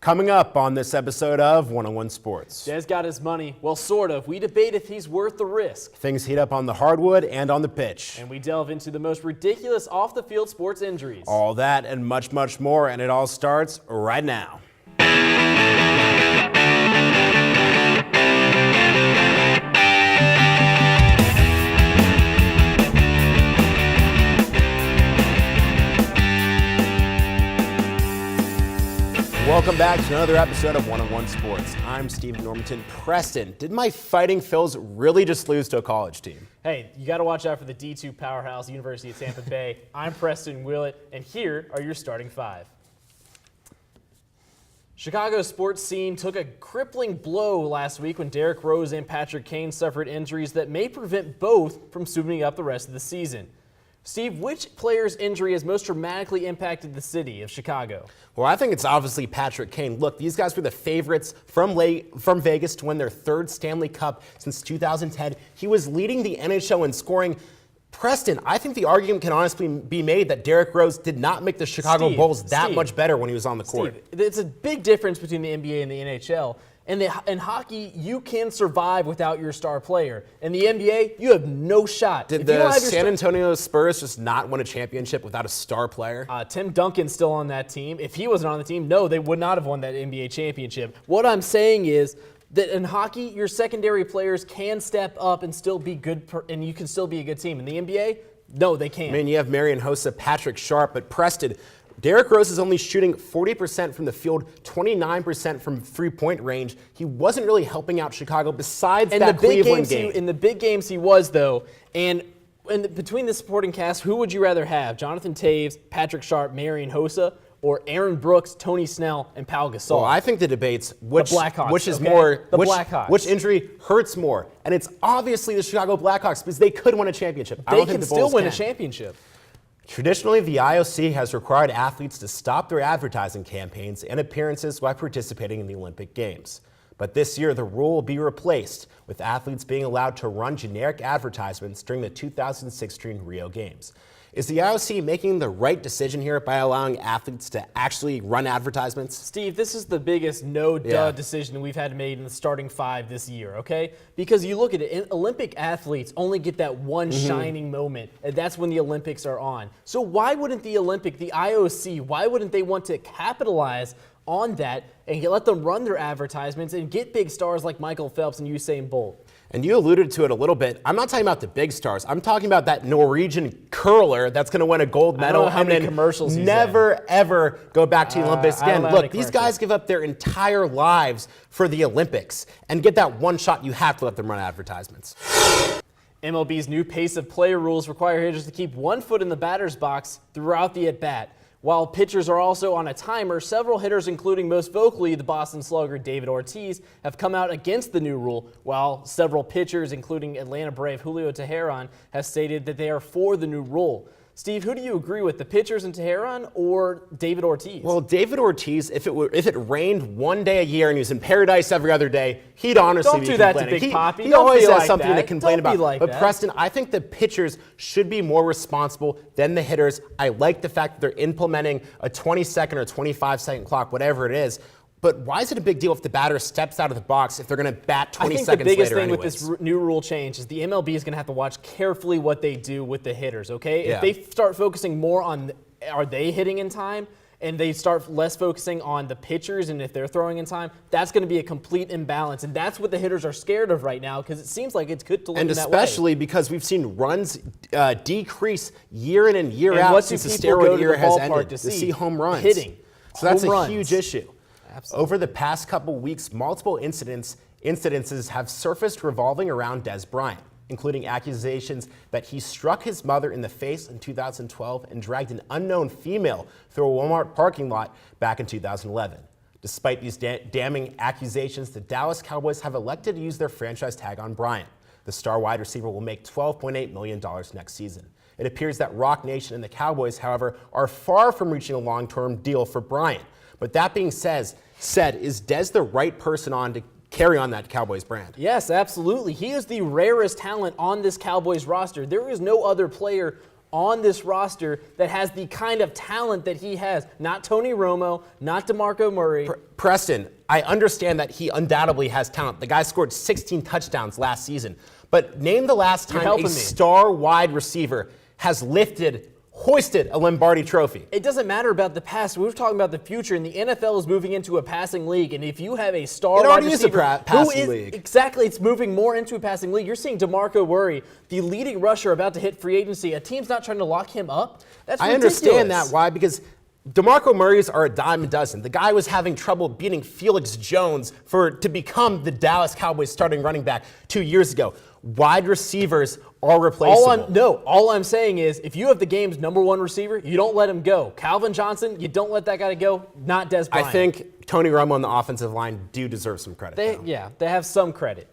Coming up on this episode of 101 Sports. Des got his money. Well, sort of. We debate if he's worth the risk. Things heat up on the hardwood and on the pitch. And we delve into the most ridiculous off-the-field sports injuries. All that and much, much more, and it all starts right now. Welcome back to another episode of 101 Sports. I'm Steve Normington. Preston, did my Fighting Phils really just lose to a college team? Hey, you got to watch out for the D2 powerhouse, University of Tampa Bay. I'm Preston Willett, and here are your starting five. Chicago's sports scene took a crippling blow last week when Derrick Rose and Patrick Kane suffered injuries that may prevent both from suiting up the rest of the season. Steve, which player's injury has most dramatically impacted the city of Chicago? Well, I think it's obviously Patrick Kane. Look, these guys were the favorites from Vegas to win their third Stanley Cup since 2010. He was leading the NHL in scoring. Preston, I think the argument can honestly be made that Derrick Rose did not make the Chicago Bulls that much better when he was on the court. It's a big difference between the NBA and the NHL. In hockey, you can survive without your star player. In the NBA, you have no shot. Did the San Antonio Spurs just not win a championship without a star player? Tim Duncan's still on that team. If he wasn't on the team, no, they would not have won that NBA championship. What I'm saying is that in hockey, your secondary players can step up and still be good, and you can still be a good team. In the NBA, no, they can't. I mean, you have Marion Hossa, Patrick Sharp, but Preston, Derrick Rose is only shooting 40% from the field, 29% from three-point range. He wasn't really helping out Chicago besides that Cleveland game. In the big games he was, though, and between the supporting cast, who would you rather have? Jonathan Taves, Patrick Sharp, Marion Hossa, or Aaron Brooks, Tony Snell, and Pau Gasol? Well, I think the debate's which injury hurts more. And it's obviously the Chicago Blackhawks because they could win a championship. They can still win a championship. Traditionally, the IOC has required athletes to stop their advertising campaigns and appearances while participating in the Olympic Games. But this year, the rule will be replaced, with athletes being allowed to run generic advertisements during the 2016 Rio Games. Is the IOC making the right decision here by allowing athletes to actually run advertisements? Steve, this is the biggest no-duh decision we've had made in the starting five this year, okay? Because you look at it, Olympic athletes only get that one shining moment, and that's when the Olympics are on. So why wouldn't the IOC, why wouldn't they want to capitalize on that and let them run their advertisements and get big stars like Michael Phelps and Usain Bolt? And you alluded to it a little bit. I'm not talking about the big stars. I'm talking about that Norwegian curler that's going to win a gold medal and then never, ever go back to the Olympics again. Look, these guys give up their entire lives for the Olympics. And get that one shot, you have to let them run advertisements. MLB's new pace of play rules require hitters to keep 1 foot in the batter's box throughout the at-bat. While pitchers are also on a timer, several hitters, including most vocally the Boston slugger David Ortiz, have come out against the new rule, while several pitchers, including Atlanta Brave Julio Teheran, have stated that they are for the new rule. Steve, who do you agree with, the pitchers in Teheran or David Ortiz? Well, David Ortiz, if it rained one day a year and he was in paradise every other day, he'd honestly be complaining. Don't do that to Big Papi. He always has something to complain about. But Preston, I think the pitchers should be more responsible than the hitters. I like the fact that they're implementing a 20-second or 25-second clock, whatever it is. But why is it a big deal if the batter steps out of the box if they're going to bat 20 seconds later? I think the biggest thing with this new rule change is the MLB is going to have to watch carefully what they do with the hitters, okay? Yeah. If they start focusing more on are they hitting in time and they start less focusing on the pitchers and if they're throwing in time, that's going to be a complete imbalance. And that's what the hitters are scared of right now because it seems like it's good to look in that way. And especially because we've seen runs decrease year in and year out since the steroid era has ended to see home runs. Hitting. So that's a huge issue. Absolutely. Over the past couple weeks, multiple incidences have surfaced revolving around Des Bryant, including accusations that he struck his mother in the face in 2012 and dragged an unknown female through a Walmart parking lot back in 2011. Despite these damning accusations, the Dallas Cowboys have elected to use their franchise tag on Bryant. The star wide receiver will make $12.8 million next season. It appears that Rock Nation and the Cowboys, however, are far from reaching a long-term deal for Bryant. But that being said, is Des the right person to carry on that Cowboys brand? Yes, absolutely. He is the rarest talent on this Cowboys roster. There is no other player on this roster that has the kind of talent that he has. Not Tony Romo, not DeMarco Murray. Preston, I understand that he undoubtedly has talent. The guy scored 16 touchdowns last season. But name the last time a star wide receiver has hoisted a Lombardi trophy. It doesn't matter about the past. We're talking about the future, and the NFL is moving into a passing league. And if you have a star wide receiver, it already is a passing league. Exactly, it's moving more into a passing league. You're seeing DeMarco Murray, the leading rusher, about to hit free agency. A team's not trying to lock him up. That's ridiculous. I understand that. Why? Because DeMarco Murray's are a dime a dozen. The guy was having trouble beating Felix Jones to become the Dallas Cowboys starting running back 2 years ago. Wide receivers are replaceable. All I'm saying is if you have the game's number one receiver, you don't let him go. Calvin Johnson, you don't let that guy go, not Dez Bryant. I think Tony Romo on the offensive line do deserve some credit. They have some credit.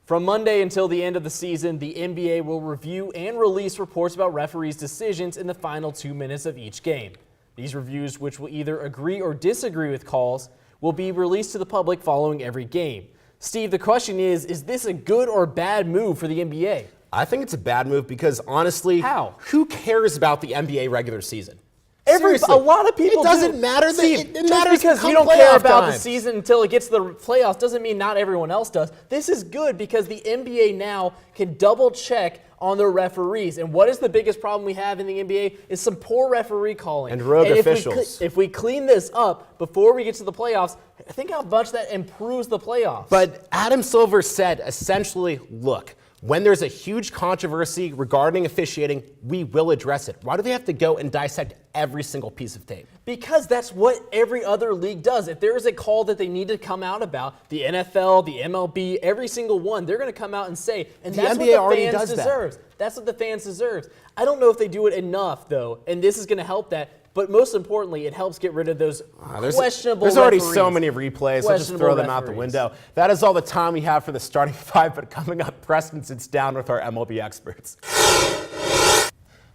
From Monday until the end of the season, the NBA will review and release reports about referees' decisions in the final 2 minutes of each game. These reviews, which will either agree or disagree with calls, will be released to the public following every game. Steve, the question is this a good or bad move for the NBA? I think it's a bad move because, honestly, who cares about the NBA regular season? A lot of people It doesn't matter. Steve, it matters because you don't care about the season until it gets to the playoffs doesn't mean not everyone else does. This is good because the NBA now can double check on their referees. And what is the biggest problem we have in the NBA is some poor referee calling. And rogue officials. If we clean this up before we get to the playoffs, think how much that improves the playoffs. But Adam Silver said, essentially, look, when there's a huge controversy regarding officiating, we will address it. Why do they have to go and dissect every single piece of tape? Because that's what every other league does. If there is a call that they need to come out about, the NFL, the MLB, every single one, they're going to come out and say, and that's what the fans deserve. That's what the fans deserve. I don't know if they do it enough, though, and this is going to help that. But most importantly, it helps get rid of those questionable There's already referees. so many replays. Let's just throw them out the window. That is all the time we have for the starting five. But coming up, Preston sits down with our MLB experts.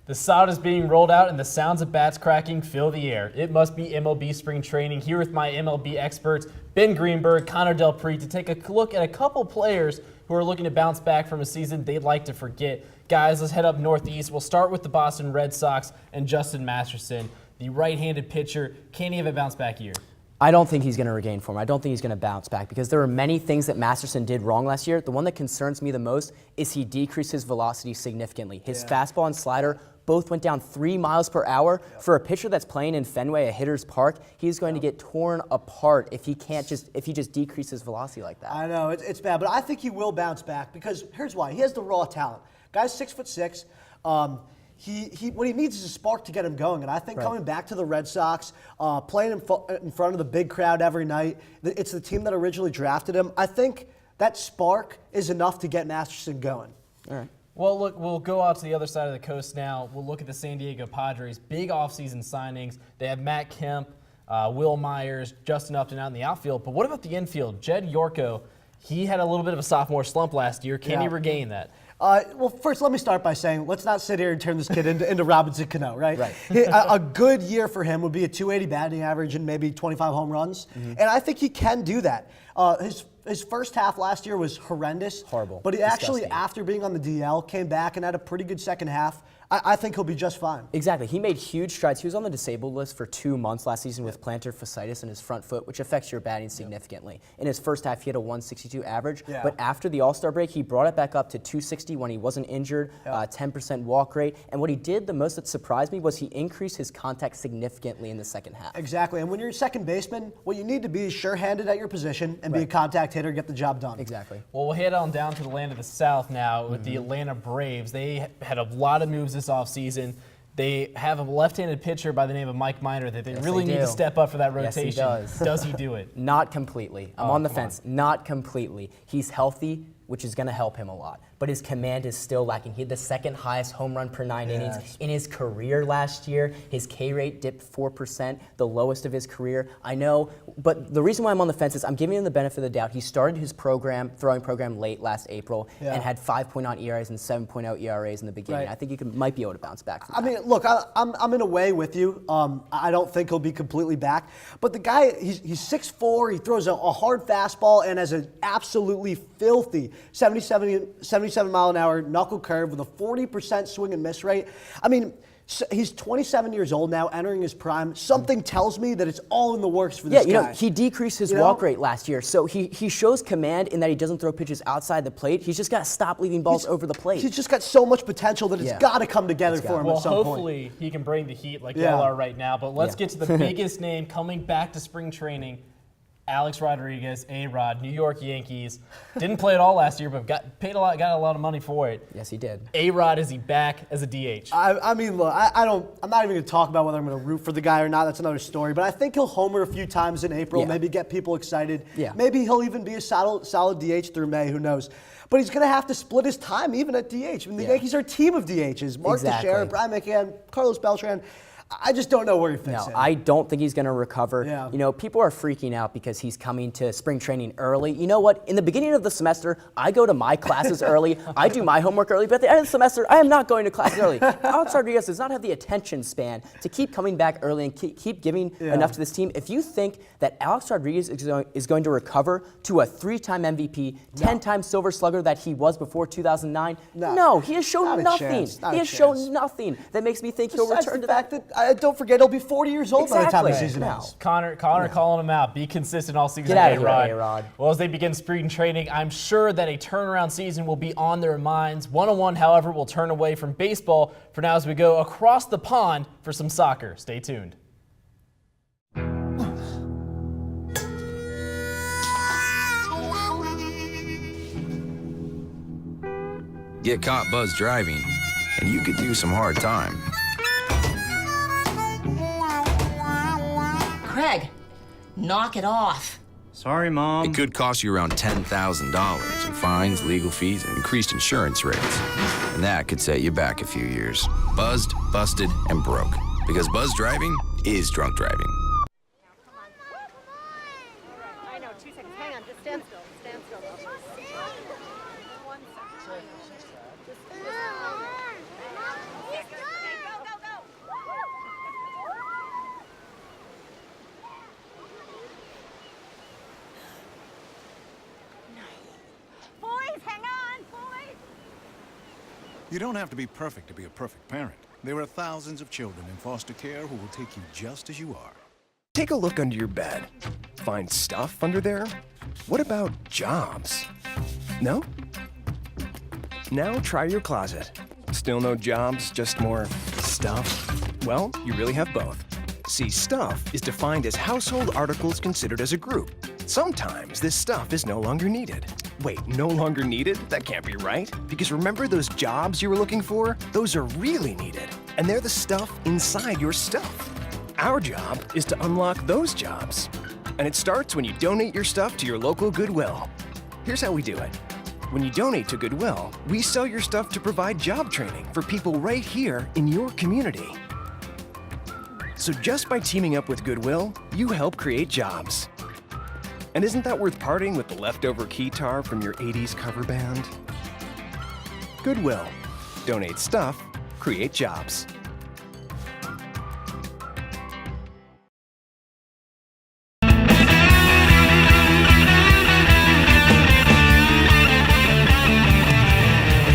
The sod is being rolled out and the sounds of bats cracking fill the air. It must be MLB spring training. Here with my MLB experts, Ben Greenberg, Connor Del Prete, to take a look at a couple players who are looking to bounce back from a season they'd like to forget. Guys, let's head up northeast. We'll start with the Boston Red Sox and Justin Masterson. The right-handed pitcher, can he have a bounce-back year? I don't think he's going to regain form. I don't think he's going to bounce back because there are many things that Masterson did wrong last year. The one that concerns me the most is he decreased his velocity significantly. His fastball and slider both went down 3 miles per hour. For a pitcher that's playing in Fenway, a hitter's park, he's going to get torn apart if he just decreases velocity like that. I know, it's bad, but I think he will bounce back because here's why. He has the raw talent. Guy's 6'6". What he needs is a spark to get him going, and I think coming back to the Red Sox, playing in front of the big crowd every night, it's the team that originally drafted him. I think that spark is enough to get Masterson going. All right. Well, look, we'll go out to the other side of the coast now. We'll look at the San Diego Padres. Big offseason signings. They have Matt Kemp, Will Myers, Justin Upton out in the outfield. But what about the infield? Jed Yorko, he had a little bit of a sophomore slump last year. Can he regain that? Well, first, let me start by saying, let's not sit here and turn this kid into Robinson Cano, right? A good year for him would be a 280 batting average and maybe 25 home runs. And I think he can do that. His first half last year was horrendous. Horrible. But he actually, after being on the DL, came back and had a pretty good second half. I think he'll be just fine. Exactly. He made huge strides. He was on the disabled list for 2 months last season with plantar fasciitis in his front foot, which affects your batting significantly. In his first half, he had a 162 average. But after the All-Star break, he brought it back up to 260 when he wasn't injured, 10% walk rate. And what he did the most that surprised me was he increased his contact significantly in the second half. Exactly. And when you're a second baseman, what you need to be is sure-handed at your position and be a contact hitter, get the job done. Exactly. Well, we'll head on down to the land of the South now with the Atlanta Braves. They had a lot of moves this offseason. They have a left-handed pitcher by the name of Mike Minor that they really need to step up for that rotation. Yes, he does. Does he do it? Not completely. I'm on the fence. Not completely. He's healthy, which is going to help him a lot. But his command is still lacking. He had the second highest home run per 9 innings in his career last year. His K rate dipped 4%, the lowest of his career. I know, but the reason why I'm on the fence is I'm giving him the benefit of the doubt. He started his throwing program late last April and had 5.0 ERAs and 7.0 ERAs in the beginning. I think he might be able to bounce back from that. I mean, look, I'm in a way with you. I don't think he'll be completely back. But the guy, he's 6'4", he throws a hard fastball and has an absolutely filthy 77 mile an hour knuckle curve with a 40% swing and miss rate. I mean, he's 27 years old now, entering his prime. Something tells me that it's all in the works for this guy. Yeah, he decreased his walk rate last year, so he shows command in that he doesn't throw pitches outside the plate. He's just got to stop leaving balls over the plate. He's just got so much potential that it's got to come together for him at some point. Well, hopefully he can bring the heat like y'all are right now. But let's get to the biggest name coming back to spring training. Alex Rodriguez, A-Rod, New York Yankees. Didn't play at all last year, but got a lot of money for it. Yes, he did. A-Rod, is he back as a DH? I mean, look, I'm not even going to talk about whether I'm going to root for the guy or not. That's another story. But I think he'll homer a few times in April, maybe get people excited. Yeah. Maybe he'll even be a solid DH through May. Who knows? But he's going to have to split his time even at DH. I mean, the Yankees are a team of DHs. Mark Teixeira, Brian McCann, Carlos Beltran. I just don't know where he fits in. I don't think he's going to recover. Yeah. You know, people are freaking out because he's coming to spring training early. You know what? In the beginning of the semester, I go to my classes early. I do my homework early. But at the end of the semester, I am not going to classes early. Alex Rodriguez does not have the attention span to keep coming back early and keep giving enough to this team. If you think that Alex Rodriguez is going to recover to a 3-time MVP, 10-time Silver Slugger that he was before 2009, no, he has shown nothing. He has shown nothing that makes me think he'll return to that. Don't forget, he'll be 40 years old by the time the season ends. Connor calling him out. Be consistent all season. Get out of here, A-Rod. Well, as they begin spring training, I'm sure that a turnaround season will be on their minds. 101, however, will turn away from baseball for now as we go across the pond for some soccer. Stay tuned. Get caught buzz driving, and you could do some hard time. Craig, knock it off. Sorry, Mom. It could cost you around $10,000 in fines, legal fees, and increased insurance rates. And that could set you back a few years. Buzzed, busted, and broke. Because buzz driving is drunk driving. I know, 2 seconds. Hang on, just stand still. Stand still. Boys, hang on, boys! You don't have to be perfect to be a perfect parent. There are thousands of children in foster care who will take you just as you are. Take a look under your bed. Find stuff under there? What about jobs? No? Now try your closet. Still no jobs, just more stuff? Well, you really have both. See, stuff is defined as household articles considered as a group. Sometimes this stuff is no longer needed. Wait, no longer needed? That can't be right. Because remember those jobs you were looking for? Those are really needed. And they're the stuff inside your stuff. Our job is to unlock those jobs. And it starts when you donate your stuff to your local Goodwill. Here's how we do it. When you donate to Goodwill, we sell your stuff to provide job training for people right here in your community. So just by teaming up with Goodwill, you help create jobs. And isn't that worth parting with the leftover keytar from your 80s cover band? Goodwill. Donate stuff, create jobs.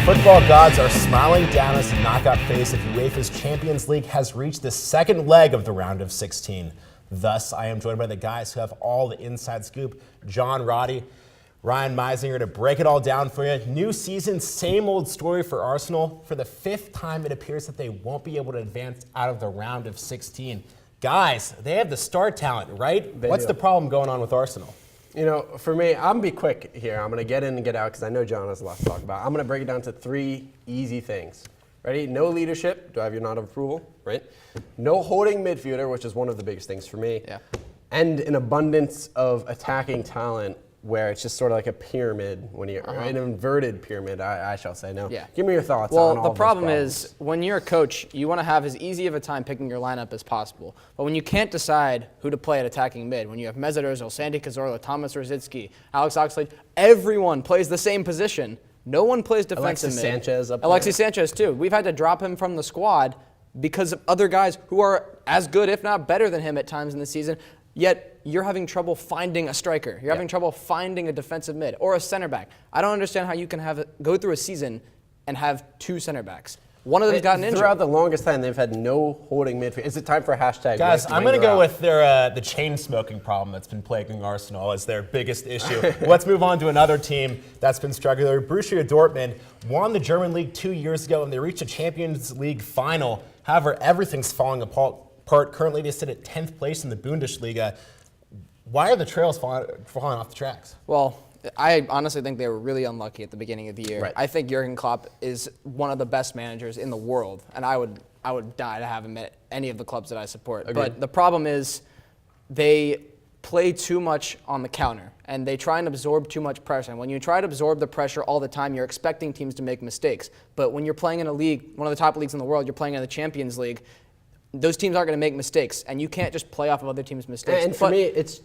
Football gods are smiling down as the knockout phase of UEFA's Champions League has reached the second leg of the round of 16. Thus, I am joined by the guys who have all the inside scoop. John, Roddy, Ryan Meisinger to break it all down for you. New season, same old story for Arsenal. For the 5th time, it appears that they won't be able to advance out of the round of 16. Guys, they have the star talent, right? What's the problem going on with Arsenal? You know, for me, I'm going to be quick here. I'm going to get in and get out because I know John has a lot to talk about. I'm going to break it down to 3 easy things. Ready? No leadership. Do I have your nod of approval? Right? No holding midfielder, which is one of the biggest things for me. Yeah. And an abundance of attacking talent where it's just sort of like a pyramid when you're an inverted pyramid, I shall say. No. Yeah. Give me your thoughts on all the those problem problems. is when you're a coach, you want to have as easy of a time picking your lineup as possible. But when you can't decide who to play at attacking mid, when you have Mesut Ozil, Sandy Cazorla, Thomas Rosicky, Alex Oxlade, everyone plays the same position. No one plays defensive Alexis mid. Sanchez up Alexis there. Sanchez too. We've had to drop him from the squad because of other guys who are as good, if not better than him at times in the season. yet you're having trouble finding a striker. You're having trouble finding a defensive mid or a center back. I don't understand how you can go through a season and have 2 center backs. One of them's gotten injured. Throughout the longest time, they've had no holding midfield. Is it time for a hashtag? Guys, I'm going to go with the chain smoking problem that's been plaguing Arsenal as their biggest issue. Let's move on to another team that's been struggling. Borussia Dortmund won the German league 2 years ago, and they reached a Champions League final. However, everything's falling apart. Currently, they sit at 10th place in the Bundesliga. Why are the trails falling off the tracks? Well, I honestly think they were really unlucky at the beginning of the year. Right. I think Jurgen Klopp is one of the best managers in the world, and I would die to have him at any of the clubs that I support. Agreed. But the problem is they play too much on the counter, and they try and absorb too much pressure. And when you try to absorb the pressure all the time, you're expecting teams to make mistakes. But when you're playing in a league, one of the top leagues in the world, you're playing in the Champions League, those teams aren't going to make mistakes, and you can't just play off of other teams' mistakes. And for me, it's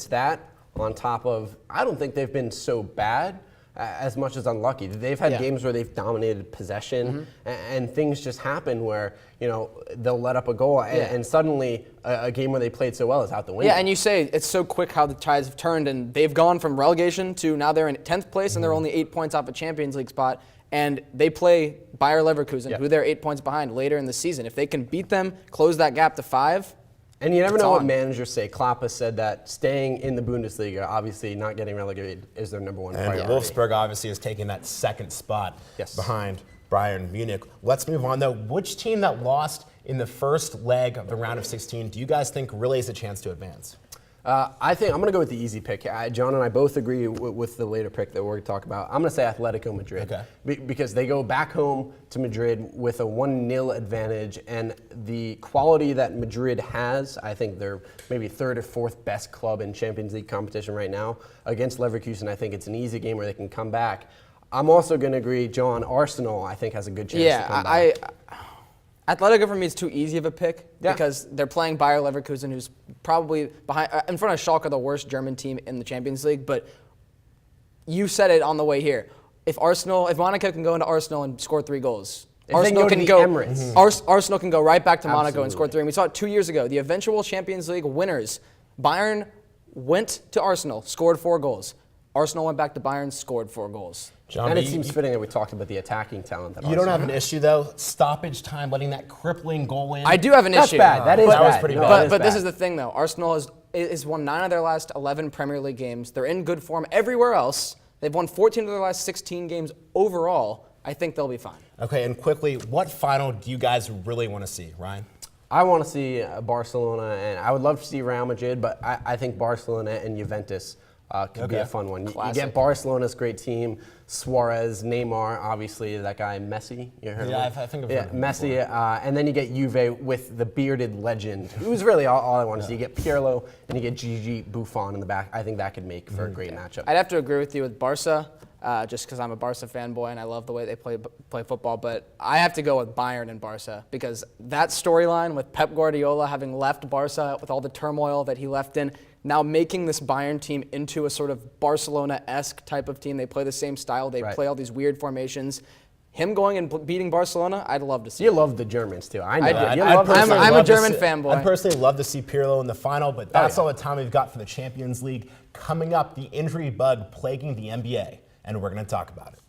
that on top of, I don't think they've been so bad as much as unlucky. They've had games where they've dominated possession, and things just happen where, they'll let up a goal, and suddenly a game where they played so well is out the window. Yeah, and you say it's so quick how the tides have turned, and they've gone from relegation to now they're in 10th place, and they're only 8 points off a Champions League spot, and they play Bayer Leverkusen, who they're 8 points behind later in the season. If they can beat them, close that gap to 5, and you never know what managers say. Klopp has said that staying in the Bundesliga, obviously not getting relegated, is their number one priority. And Wolfsburg obviously is taking that second spot behind Bayern Munich. Let's move on, though. Which team that lost in the first leg of the round of 16 do you guys think really has a chance to advance? I think I'm going to go with the easy pick. John and I both agree with the later pick that we're going to talk about. I'm going to say Atletico Madrid. Because they go back home to Madrid with a 1-0 advantage, and the quality that Madrid has, I think they're maybe 3rd or 4th best club in Champions League competition right now. Against Leverkusen, I think it's an easy game where they can come back. I'm also going to agree, John, Arsenal, I think, has a good chance to come back. Atletico for me is too easy of a pick because they're playing Bayer Leverkusen, who's probably behind in front of Schalke, the worst German team in the Champions League. But you said it on the way here. If Monaco can go into Arsenal and score 3 goals, Arsenal can go Arsenal can go right back to Monaco and score 3. And we saw it 2 years ago. The eventual Champions League winners, Bayern went to Arsenal, scored 4 goals. Arsenal went back to Bayern, scored 4 goals. John, and it seems fitting that we talked about the attacking talent. You don't have an issue, though? Stoppage time, letting that crippling goal in? I do have an issue. That's bad. That was pretty bad. But this is the thing, though. Arsenal has won 9 of their last 11 Premier League games. They're in good form everywhere else. They've won 14 of their last 16 games overall. I think they'll be fine. Okay, and quickly, what final do you guys really want to see, Ryan? I want to see Barcelona, and I would love to see Real Madrid, but I think Barcelona and Juventus could be a fun one. You get Barcelona's great team, Suarez, Neymar, obviously that guy Messi. You heard of him? I think of him. Messi, and then you get Juve with the bearded legend, who's really all I want to see. You get Pirlo and you get Gigi Buffon in the back. I think that could make for a great matchup. I'd have to agree with you with Barca, just because I'm a Barca fanboy and I love the way they play football. But I have to go with Bayern and Barca because that storyline with Pep Guardiola having left Barca with all the turmoil that he left in, now making this Bayern team into a sort of Barcelona-esque type of team. They play the same style. They play all these weird formations. Him going and beating Barcelona, I'd love to see. You love the Germans, too. I know. I'm a German fanboy. I'd personally love to see Pirlo in the final, but that's all the time we've got for the Champions League. Coming up, the injury bug plaguing the NBA, and we're going to talk about it.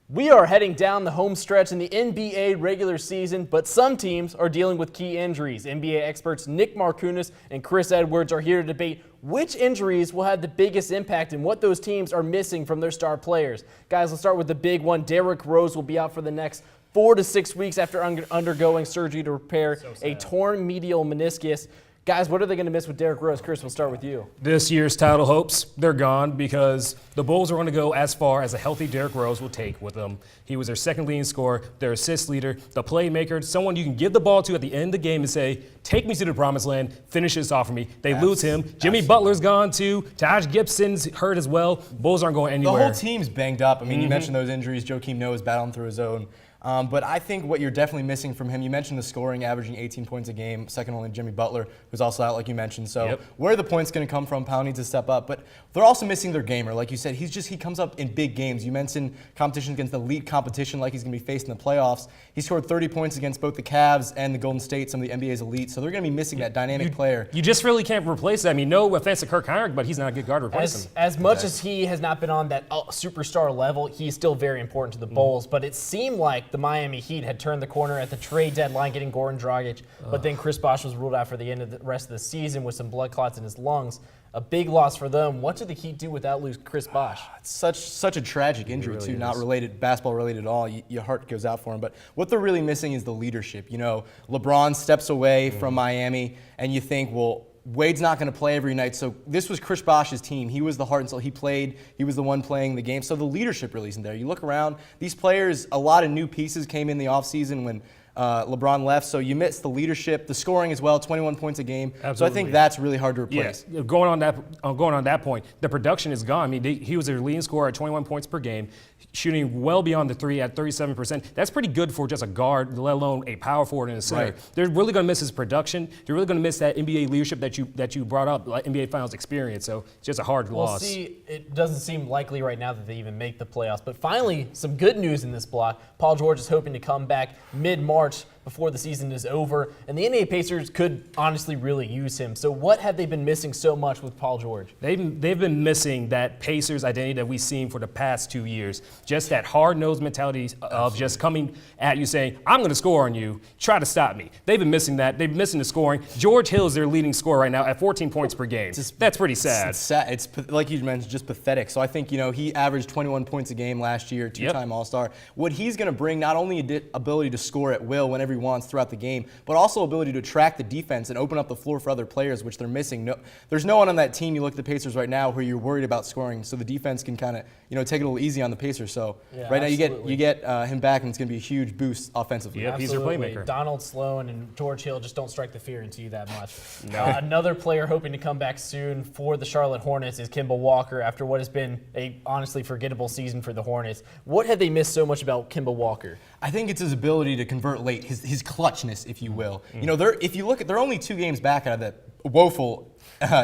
We are heading down the home stretch in the NBA regular season, but some teams are dealing with key injuries. NBA experts Nick Markounis and Chris Edwards are here to debate which injuries will have the biggest impact and what those teams are missing from their star players. Guys, let's start with the big one. Derrick Rose will be out for the next 4 to 6 weeks after undergoing surgery to repair a torn medial meniscus. Guys, what are they going to miss with Derrick Rose? Chris, we'll start with you. This year's title hopes, they're gone because the Bulls are going to go as far as a healthy Derrick Rose will take with them. He was their second leading scorer, their assist leader, the playmaker, someone you can give the ball to at the end of the game and say, take me to the promised land, finish this off for me. They lose him. Jimmy Butler's gone too. Taj Gibson's hurt as well. Bulls aren't going anywhere. The whole team's banged up. I mean, you mentioned those injuries. Joakim Noah is battling through his own. But I think what you're definitely missing from him, you mentioned the scoring, averaging 18 points a game, second only to Jimmy Butler, who's also out like you mentioned. So where are the points going to come from? Powell needs to step up. But they're also missing their gamer. Like you said, he comes up in big games. You mentioned competition against elite competition like he's going to be facing the playoffs. He scored 30 points against both the Cavs and the Golden State, some of the NBA's elite. So they're going to be missing that dynamic player. You just really can't replace that. I mean, no offense to Kirk Heinrich, but he's not a good guard to replace him. As much as he has not been on that superstar level, he's still very important to the Bulls. But it seemed like the Miami Heat had turned the corner at the trade deadline, getting Goran Dragic. But then Chris Bosh was ruled out for the end of the rest of the season with some blood clots in his lungs. A big loss for them. What did the Heat do without lose Chris Bosh? It's such a tragic injury, really too, not related, basketball related at all. Your heart goes out for him. But what they're really missing is the leadership. You know, LeBron steps away from Miami, and you think, well, Wade's not going to play every night. So this was Chris Bosh's team. He was the heart and soul. He played. He was the one playing the game. So the leadership really isn't there. You look around, these players, a lot of new pieces came in the offseason when LeBron left, so you miss the leadership, the scoring as well, 21 points a game. Absolutely. So I think that's really hard to replace. Yeah. Going on that point, the production is gone. I mean, he was their leading scorer at 21 points per game, shooting well beyond the three at 37%. That's pretty good for just a guard, let alone a power forward and a center. Right. They're really going to miss his production. They're really going to miss that NBA leadership that you brought up, like NBA Finals experience. So it's just a hard loss. We'll see. It doesn't seem likely right now that they even make the playoffs. But finally, some good news in this block. Paul George is hoping to come back mid-March before the season is over, and the NBA Pacers could honestly really use him. So what have they been missing so much with Paul George? They've been missing that Pacers identity that we've seen for the past 2 years. Just that hard-nosed mentality of just coming at you saying, I'm going to score on you, try to stop me. They've been missing that. They've been missing the scoring. George Hill is their leading scorer right now at 14 points per game. That's pretty sad. It's sad. It's, like you mentioned, just pathetic. So I think, you know, he averaged 21 points a game last year, two-time All-Star. What he's going to bring, not only ability to score at will whenever he wants throughout the game, but also ability to attract the defense and open up the floor for other players, which they're missing. There's no one on that team, you look at the Pacers right now, where you're worried about scoring, so the defense can kind of, you know, take it a little easy on the Pacers. So right now you get him back, and it's going to be a huge boost offensively. Yep, he's their playmaker. Donald Sloan and George Hill just don't strike the fear into you that much. Another player hoping to come back soon for the Charlotte Hornets is Kemba Walker after what has been a honestly forgettable season for the Hornets. What have they missed so much about Kemba Walker? I think it's his ability to convert late, his clutchness, if you will. You know, if you look at, they're only 2 games back out of that woeful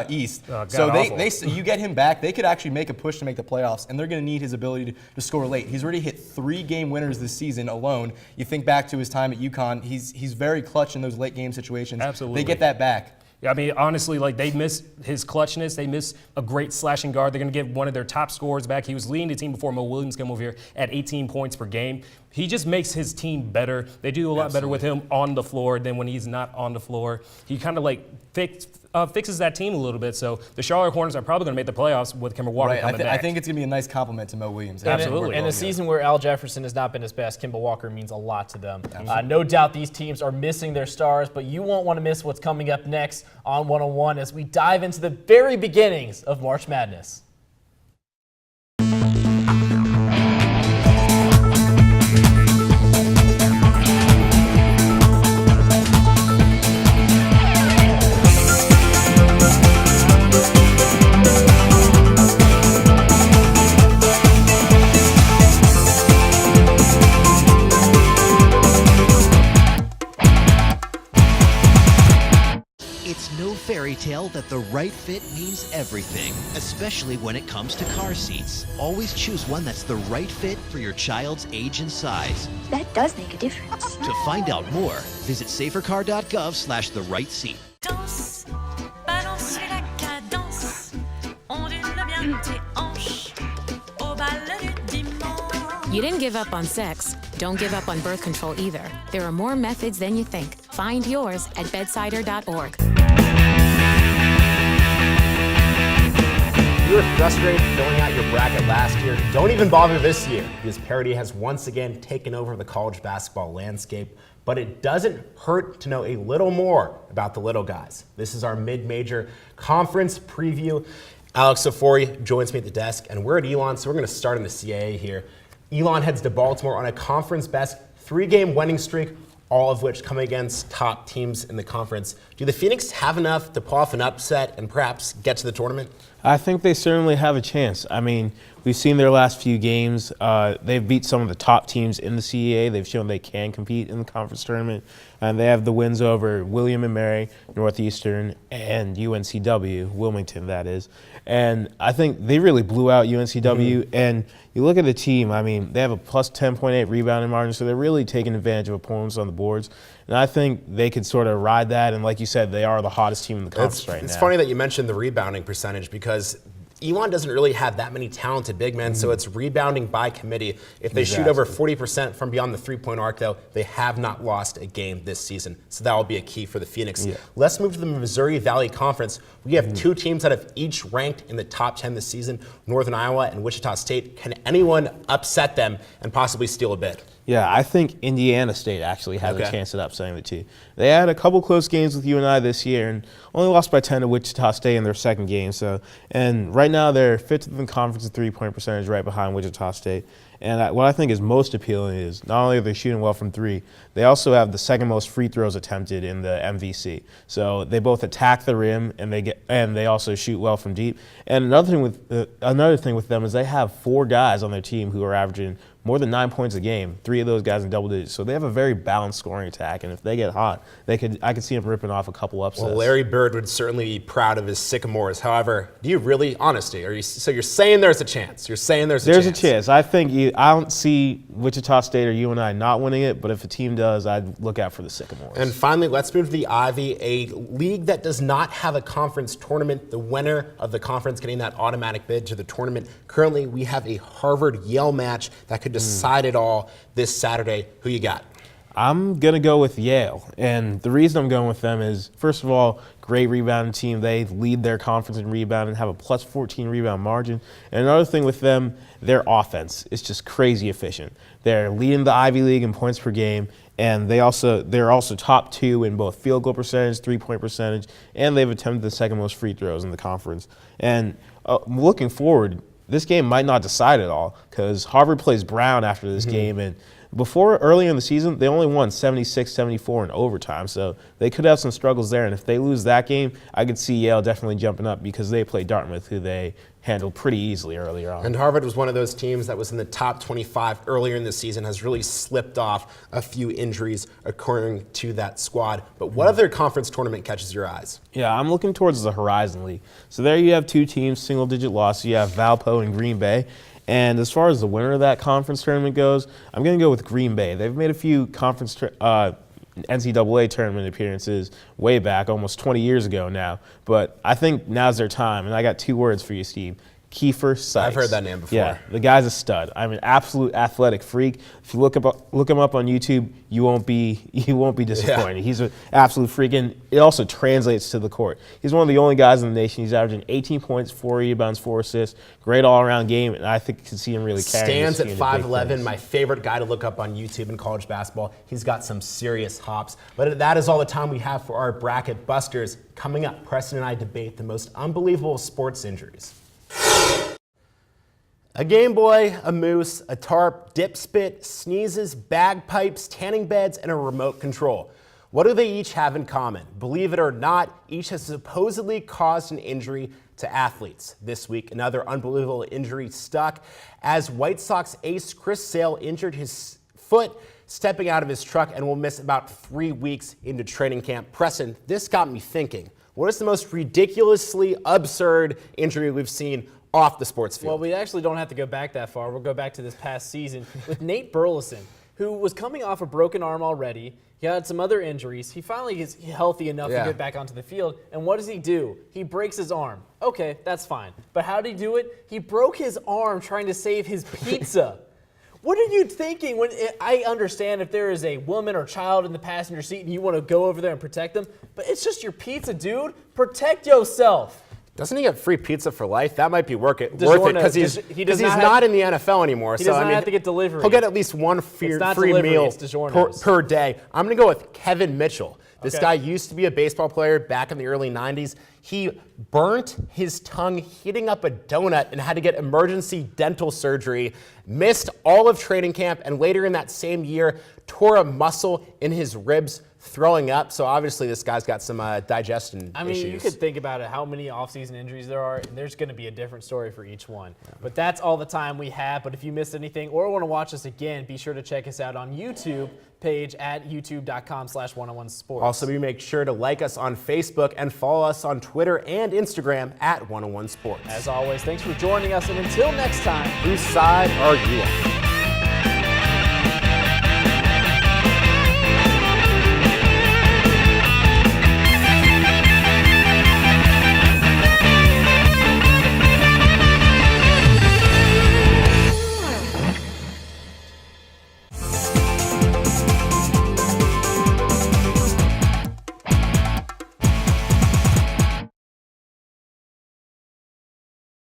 East. So you get him back, they could actually make a push to make the playoffs, and they're going to need his ability to score late. He's already hit 3 game winners this season alone. You think back to his time at UConn, he's very clutch in those late game situations. Absolutely. They get that back. I mean, honestly, like, they miss his clutchness. They miss a great slashing guard. They're going to get one of their top scorers back. He was leading the team before Mo Williams came over here at 18 points per game. He just makes his team better. They do a lot better with him on the floor than when he's not on the floor. He kind of like fixes that team a little bit. So the Charlotte Hornets are probably going to make the playoffs with Kemba Walker coming back. I think it's going to be a nice compliment to Mo Williams. Absolutely. In a season where Al Jefferson has not been his best, Kemba Walker means a lot to them. No doubt these teams are missing their stars, but you won't want to miss what's coming up next on 101 as we dive into the very beginnings of March Madness. It's no fairy tale that the right fit means everything, especially when it comes to car seats. Always choose one that's the right fit for your child's age and size. That does make a difference. To find out more, visit safercar.gov/the right seat. You didn't give up on sex. Don't give up on birth control either. There are more methods than you think. Find yours at bedsider.org. You were frustrated filling out your bracket last year. Don't even bother this year, because parity has once again taken over the college basketball landscape. But it doesn't hurt to know a little more about the little guys. This is our mid-major conference preview. Alex Safori joins me at the desk, and we're at Elon, so we're going to start in the CAA here. Elon heads to Baltimore on a conference-best 3-game winning streak, all of which come against top teams in the conference. Do the Phoenix have enough to pull off an upset and perhaps get to the tournament? I think they certainly have a chance. I mean, we've seen their last few games. They've beat some of the top teams in the CEA. They've shown they can compete in the conference tournament. And they have the wins over William & Mary, Northeastern, and UNCW, Wilmington, that is. And I think they really blew out UNCW. And you look at the team, I mean, they have a plus 10.8 rebounding margin, so they're really taking advantage of opponents on the boards. And I think they could sort of ride that. And like you said, they are the hottest team in the conference right now. It's funny that you mentioned the rebounding percentage because Elon doesn't really have that many talented big men, so it's rebounding by committee. If they shoot over 40% from beyond the three-point arc, though, they have not lost a game this season. So that will be a key for the Phoenix. Yeah. Let's move to the Missouri Valley Conference. We have two teams that have each ranked in the top 10 this season, Northern Iowa and Wichita State. Can anyone upset them and possibly steal a bid? Yeah, I think Indiana State actually has a chance at upsetting the two. They had a couple close games with UNI this year and only lost by 10 to Wichita State in their second game. And right now they're fifth in the conference in three-point percentage, right behind Wichita State. And what I think is most appealing is not only are they shooting well from three, they also have the second most free throws attempted in the MVC. So they both attack the rim and they also shoot well from deep. And another thing with them is they have 4 guys on their team who are averaging more than 9 points a game. 3 of those guys in double digits. So they have a very balanced scoring attack. And if they get hot, I could see them ripping off a couple upsets. Well, Larry Bird would certainly be proud of his Sycamores. However, do you really, honesty, so you're saying there's a chance? You're saying there's a chance? There's a chance. I don't see Wichita State or UNI not winning it, but if a team does, I'd look out for the Sycamores. And finally, let's move to the Ivy, a league that does not have a conference tournament. The winner of the conference getting that automatic bid to the tournament. Currently, we have a Harvard-Yale match that could decide it all this Saturday. Who you got? I'm going to go with Yale. And the reason I'm going with them is, first of all, great rebounding team. They lead their conference in rebound and have a plus 14 rebound margin. And another thing with them, their offense is just crazy efficient. They're leading the Ivy League in points per game. And they're also top 2 in both field goal percentage, three-point percentage, and they've attempted the second most free throws in the conference. And looking forward, this game might not decide it all because Harvard plays Brown after this game. And earlier in the season, they only won 76-74 in overtime. So they could have some struggles there. And if they lose that game, I could see Yale definitely jumping up because they play Dartmouth, who they handled pretty easily earlier on. And Harvard was one of those teams that was in the top 25 earlier in the season, has really slipped off a few injuries occurring to that squad. But what other conference tournament catches your eyes? Yeah, I'm looking towards the Horizon League. So there you have 2 teams, single-digit losses. You have Valpo and Green Bay. And as far as the winner of that conference tournament goes, I'm going to go with Green Bay. They've made a few conference NCAA tournament appearances way back, almost 20 years ago now. But I think now's their time. And I got 2 words for you, Steve. Kiefer Sykes. I've heard that name before. Yeah, the guy's a stud. I'm an absolute athletic freak. If you look him up on YouTube, you won't be disappointed. Yeah. He's an absolute freak, and it also translates to the court. He's one of the only guys in the nation. He's averaging 18 points, 4 rebounds, 4 assists. Great all-around game, and I think you can see him really carrying. Stands at 5'11", my favorite guy to look up on YouTube in college basketball. He's got some serious hops. But that is all the time we have for our bracket busters. Coming up, Preston and I debate the most unbelievable sports injuries. A Game Boy, a moose, a tarp, dip spit, sneezes, bagpipes, tanning beds, and a remote control. What do they each have in common? Believe it or not, each has supposedly caused an injury to athletes. This week, another unbelievable injury stuck as White Sox ace Chris Sale injured his foot stepping out of his truck and will miss about 3 weeks into training camp. Preston, this got me thinking. What is the most ridiculously absurd injury we've seen off the sports field? Well, we actually don't have to go back that far. We'll go back to this past season with Nate Burleson, who was coming off a broken arm already. He had some other injuries. He finally is healthy enough to get back onto the field. And what does he do? He breaks his arm. Okay, that's fine. But how did he do it? He broke his arm trying to save his pizza. What are you thinking when I understand if there is a woman or child in the passenger seat and you want to go over there and protect them, but it's just your pizza, dude. Protect yourself. Doesn't he get free pizza for life? That might be worth it because he's not in the NFL anymore. He does not have to get delivery. He'll get at least one free meal per day. I'm going to go with Kevin Mitchell. This guy used to be a baseball player back in the early 90s. He burnt his tongue heating up a donut and had to get emergency dental surgery, missed all of training camp, and later in that same year tore a muscle in his ribs throwing up. So obviously this guy's got some digestion I mean, issues. you could think about it, how many offseason injuries there are, and there's going to be a different story for each one. But that's all the time we have. But if you missed anything or want to watch us again, be sure to check us out on YouTube page at youtube.com/101sports. Also, be make sure to like us on Facebook and follow us on Twitter and Instagram at 101sports. As always, thanks for joining us, and until next time, whose side are you on?